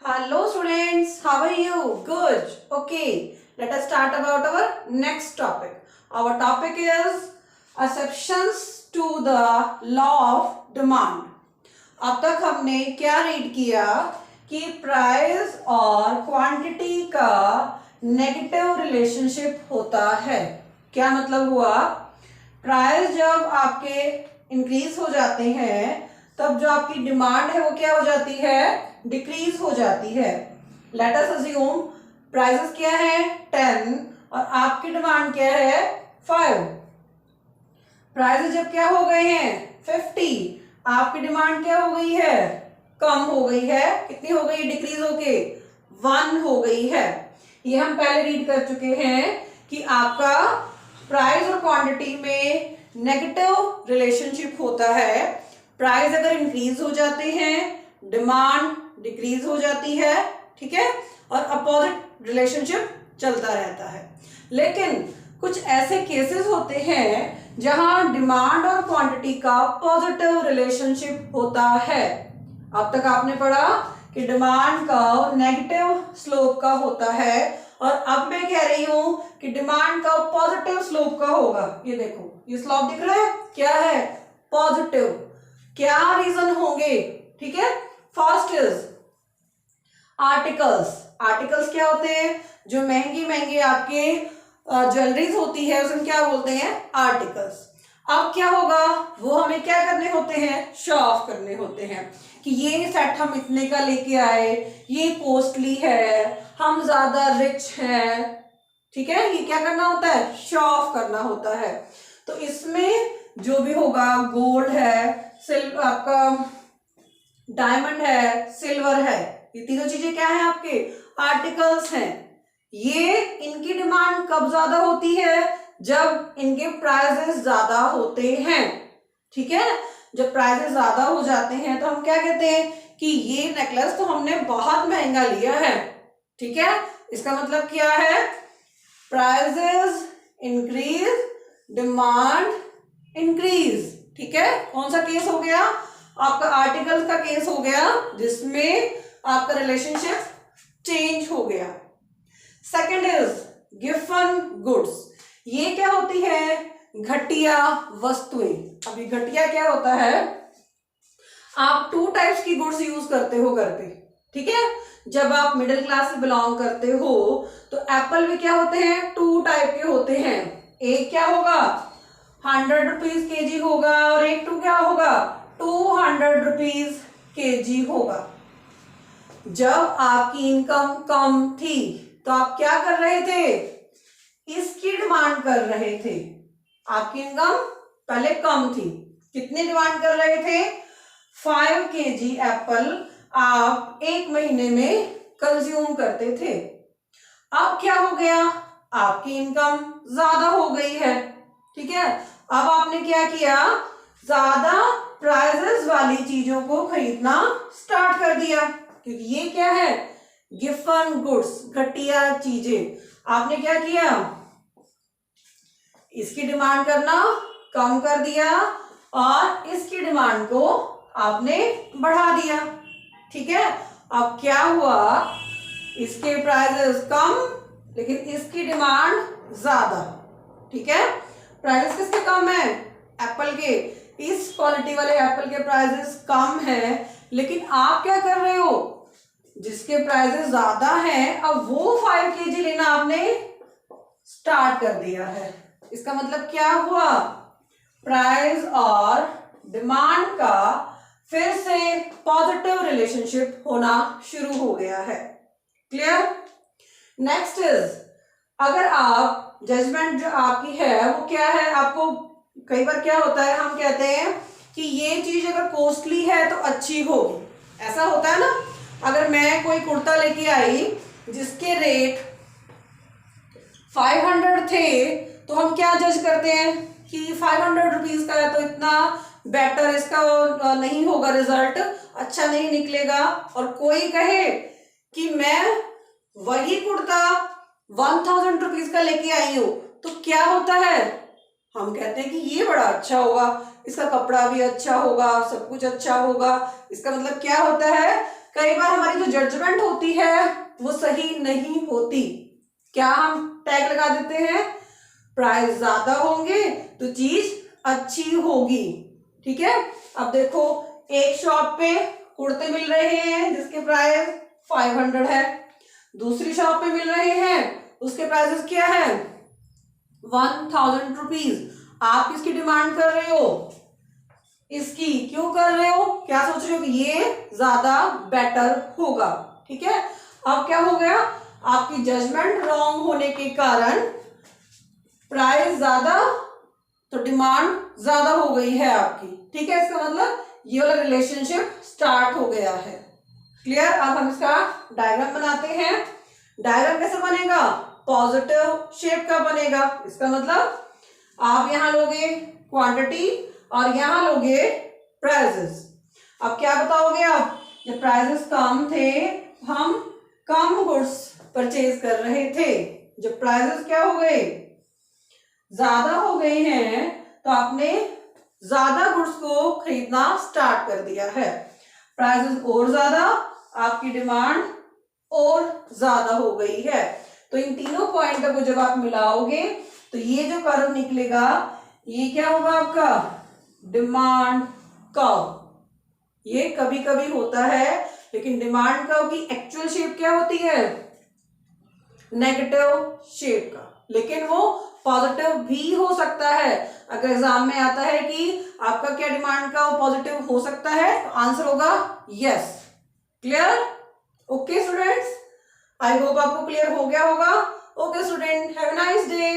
Hello students, how are you? Good. Okay, let us start about our next topic. Our topic is exceptions to the law of demand. अब तक हमने क्या read किया कि price और quantity का negative relationship होता है। क्या मतलब हुआ? प्राइस जब आपके इंक्रीज हो जाते हैं तब जो आपकी डिमांड है वो क्या हो जाती है? डिक्रीज हो जाती है। लेट अस अज्यूम प्राइसेस क्या है 10 और आपकी डिमांड क्या है 5। प्राइसेस जब क्या हो गए हैं 50, आपकी डिमांड क्या हो गई है? कम हो गई है। कितनी हो गई? डिक्रीज होके 1 हो गई है। ये हम पहले रीड कर चुके हैं कि आपका प्राइस और क्वांटिटी में नेगेटिव रिलेशनशिप होता है। प्राइस अगर इंक्रीज हो जाते हैं, डिमांड डिक्रीज हो जाती है, ठीक है, और अपोजिट रिलेशनशिप चलता रहता है। लेकिन कुछ ऐसे केसेस होते हैं जहां डिमांड और क्वांटिटी का पॉजिटिव रिलेशनशिप होता है। अब तक आपने पढ़ा कि डिमांड का नेगेटिव स्लोप का होता है और अब मैं कह रही हूं कि डिमांड का पॉजिटिव स्लोप का होगा। ये देखो, ये स्लोप दिख रहा है, क्या है? पॉजिटिव। क्या रीजन होंगे? ठीक है, फर्स्ट इज आर्टिकल्स। आर्टिकल्स क्या होते हैं? जो महंगी महंगी आपके ज्वेलरीज होती है उसमें क्या बोलते हैं? आर्टिकल्स। अब क्या होगा? वो हमें क्या करने होते हैं? शो ऑफ करने होते हैं कि ये सेट हम इतने का लेके आए, ये कॉस्टली है, हम ज्यादा रिच हैं, ठीक है। ये क्या करना होता है? शो ऑफ करना होता है। तो इसमें जो भी होगा, गोल्ड है, सिल्वर, आपका डायमंड है, सिल्वर है, ये तीनों चीजें क्या है? आपके आर्टिकल्स हैं। ये इनकी डिमांड कब ज्यादा होती है? जब इनके प्राइसेस ज्यादा होते हैं, ठीक है। जब प्राइसेस ज्यादा हो जाते हैं तो हम क्या कहते हैं कि ये नेकलेस तो हमने बहुत महंगा लिया है, ठीक है। इसका मतलब क्या है? प्राइसेस इंक्रीज, डिमांड इंक्रीज, ठीक है। कौन सा केस हो गया? आपका आर्टिकल का केस हो गया जिसमें आपका रिलेशनशिप चेंज हो गया। Second is given goods. ये क्या होती है? घटिया वस्तुएं। अभी घटिया क्या होता है? आप 2 टाइप्स की गुड्स यूज करते हो घर पे, ठीक है। जब आप मिडिल क्लास से बिलोंग करते हो तो एप्पल भी क्या होते हैं? 2 टाइप के होते हैं। एक क्या होगा? 100 रुपीज केजी होगा और एक क्या होगा? 200 रुपीज केजी होगा। जब आपकी इनकम कम थी तो आप क्या कर रहे थे? इसकी डिमांड कर रहे थे। आपकी इनकम पहले कम थी, कितनी डिमांड कर रहे थे? 5 केजी एप्पल आप 1 महीने में कंज्यूम करते थे। अब क्या हो गया? आपकी इनकम ज्यादा हो गई है, ठीक है। अब आपने क्या किया? ज्यादा प्राइसेस वाली चीजों को खरीदना स्टार्ट कर दिया, क्योंकि ये क्या है? गिवन गुड्स, घटिया चीजें। आपने क्या किया? इसकी डिमांड करना कम कर दिया और इसकी डिमांड को आपने बढ़ा दिया, ठीक है। अब क्या हुआ? इसके प्राइसेस कम लेकिन इसकी डिमांड ज्यादा, ठीक है। प्राइसेस किसके कम है? एप्पल के। इस क्वालिटी वाले एप्पल के प्राइसेस कम है, लेकिन आप क्या कर रहे हो? जिसके प्राइसेस ज्यादा हैं अब वो 5 केजी लेना आपने स्टार्ट कर दिया है। इसका मतलब क्या हुआ? प्राइस और डिमांड का फिर से पॉजिटिव रिलेशनशिप होना शुरू हो गया है। क्लियर? नेक्स्ट इज, अगर आप जजमेंट जो आपकी है वो क्या है? आपको कई बार क्या होता है, हम कहते हैं कि ये चीज अगर कॉस्टली है तो अच्छी होगी, ऐसा होता है ना। अगर मैं कोई कुर्ता लेके आई जिसके रेट 500 थे तो हम क्या जज करते हैं कि 500 रुपीज का है तो इतना बेटर इसका नहीं होगा, रिजल्ट अच्छा नहीं निकलेगा। और कोई कहे कि मैं वही कुर्ता 1000 रुपीज का लेके आई हूं तो क्या होता है? हम कहते हैं कि ये बड़ा अच्छा होगा, इसका कपड़ा भी अच्छा होगा, सब कुछ अच्छा होगा। इसका मतलब क्या होता है? कई बार हमारी जो जजमेंट होती है वो सही नहीं होती। क्या हम टैग लगा देते हैं, प्राइस ज्यादा होंगे तो चीज अच्छी होगी, ठीक है। अब देखो एक शॉप पे कुर्ते मिल रहे हैं जिसके प्राइस 500 है, दूसरी शॉप पे मिल रहे हैं उसके प्राइसेस क्या है 1000 रुपीज। आप किसकी डिमांड कर रहे हो, इसकी। क्यों कर रहे हो, क्या सोच रहे हो कि ये ज्यादा बेटर होगा, ठीक है। अब क्या हो गया, आपकी जजमेंट रॉन्ग होने के कारण प्राइस ज्यादा तो डिमांड ज्यादा हो गई है आपकी, ठीक है। इसका मतलब ये वाला रिलेशनशिप स्टार्ट हो गया है। क्लियर। अब हम इसका डायग्राम बनाते हैं। डायग्राम कैसे बनेगा, पॉजिटिव शेप का बनेगा। इसका मतलब आप यहां लोगे क्वांटिटी और यहां लोगे प्राइसेस। अब क्या बताओगे आप, जब प्राइसेस कम थे हम कम गुड्स परचेज कर रहे थे, जब प्राइसेस क्या हो गए ज्यादा हो गए हैं तो आपने ज्यादा गुड्स को खरीदना स्टार्ट कर दिया है। प्राइसेस और ज्यादा, आपकी डिमांड और ज्यादा हो गई है। तो इन तीनों पॉइंटों को जब आप मिलाओगे तो ये जो कर्व निकलेगा ये क्या होगा आपका डिमांड कर्व। ये कभी कभी होता है लेकिन डिमांड कर्व की एक्चुअल शेप क्या होती है नेगेटिव शेप का, लेकिन वो पॉजिटिव भी हो सकता है। अगर एग्जाम में आता है कि आपका क्या डिमांड का पॉजिटिव हो सकता है तो आंसर होगा yes. Clear. Okay students, I hope आपको क्लियर हो गया होगा। Okay student, have a nice day.